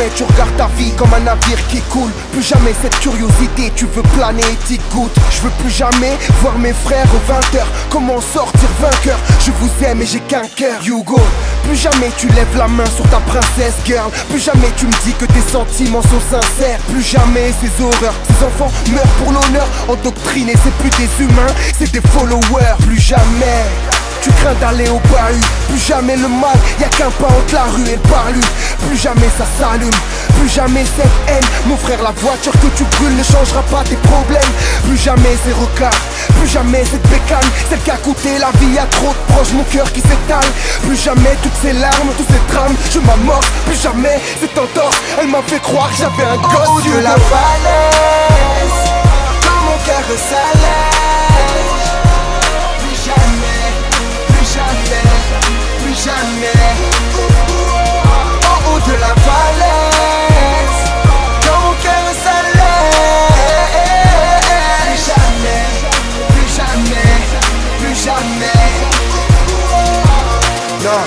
jamais tu regardes ta vie comme un navire qui coule. Plus jamais cette curiosité, tu veux planer et t'y goûtes. Je veux plus jamais voir mes frères aux 20h. Comment sortir vainqueur? Je vous aime et j'ai qu'un cœur, Hugo. Plus jamais tu lèves la main sur ta princesse girl. Plus jamais tu me dis que tes sentiments sont sincères. Plus jamais ces horreurs, ces enfants meurent pour l'honneur. Endoctrinés, c'est plus des humains, c'est des followers. Plus jamais tu crains d'aller au bahut. Plus jamais le mal, y'a qu'un pas entre la rue et le parlu. Plus jamais ça s'allume, plus jamais cette haine. Mon frère, la voiture que tu brûles ne changera pas tes problèmes. Plus jamais ces regards, plus jamais cette bécane, celle qui a coûté la vie à trop de proches, mon cœur qui s'étale. Plus jamais toutes ces larmes, tous ces drames, je m'amorce. Plus jamais cette entorse, elle m'a fait croire que j'avais un gosse. Au haut de la falaise, quand mon cœur s'allège. Plus jamais, plus jamais, plus jamais. Au haut de la falaise, quand mon cœur s'allège. Plus jamais, plus jamais, plus jamais. Non,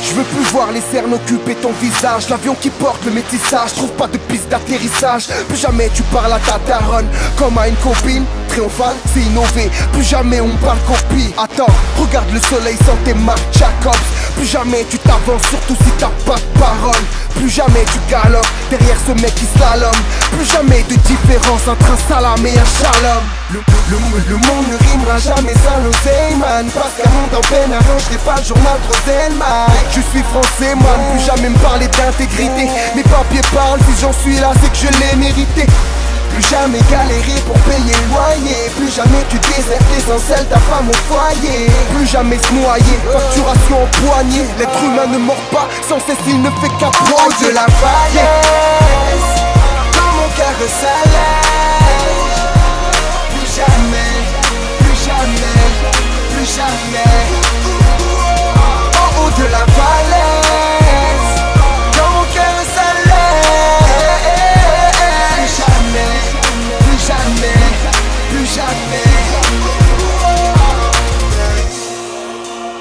je veux plus voir les cernes occuper ton visage. L'avion qui porte le métissage, trouve pas de piste d'atterrissage. Plus jamais tu parles à ta daronne comme à une copine. Triomphal, c'est innové, plus jamais on parle copie. Attends, regarde le soleil sans tes marques Jacobs. Plus jamais tu t'avances, surtout si t'as pas de parole. Plus jamais tu galopes derrière ce mec qui slalom. Plus jamais de différence entre un salam et un shalom. Le monde ne rimera jamais sans l'oseille, man. Parce qu'un monde en peine arrangerait pas le journal Roselman. Je suis français, man, plus jamais me parler d'intégrité. Mes papiers parlent, si j'en suis là c'est que je l'ai mérité. Plus jamais galérer pour payer le loyer. Plus jamais tu désertes l'essentiel ta femme au foyer. Plus jamais se noyer, facturation en poignée. L'être humain ne mord pas, sans cesse il ne fait qu'approyer. Au haut de la falaise, quand mon cœur s'allège. Plus jamais, plus jamais, plus jamais. Au haut de la falaise, quand mon cœur s'allège. Plus jamais, plus jamais.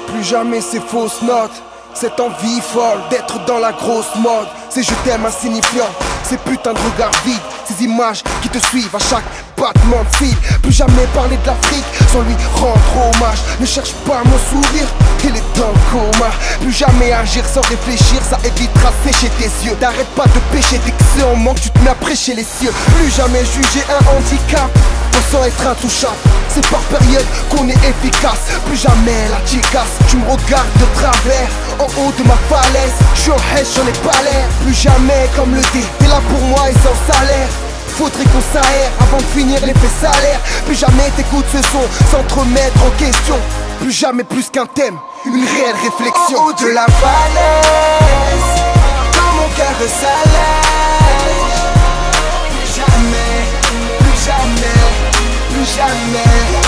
Plus jamais ces fausses notes, cette envie folle d'être dans la grosse mode. Ces je t'aime insignifiants, ces putains de regards vides, ces images qui te suivent à chaque battement de cils. Plus jamais parler de l'Afrique sans lui rendre hommage. Ne cherche pas mon sourire, il est dans le coma. Plus jamais agir sans réfléchir, ça évitera de sécher tes yeux. T'arrêtes pas de pécher, dès que c'est en manque, tu te mets à prêcher les cieux. Plus jamais juger un handicap, pensant être intouchable. C'est par période qu'on est efficace. Plus jamais la chicasse, tu me regardes de travers. En haut de ma falaise, je suis en hache, j'en ai pas l'air. Plus jamais comme le dé, t'es là pour moi et sans salaire. Faudrait qu'on s'aère avant de finir l'effet salaire. Plus jamais t'écoutes ce son sans te remettre en question. Plus jamais plus qu'un thème, une réelle réflexion. Au haut de la falaise, quand mon cœur s'allège. Plus jamais, plus jamais, plus jamais.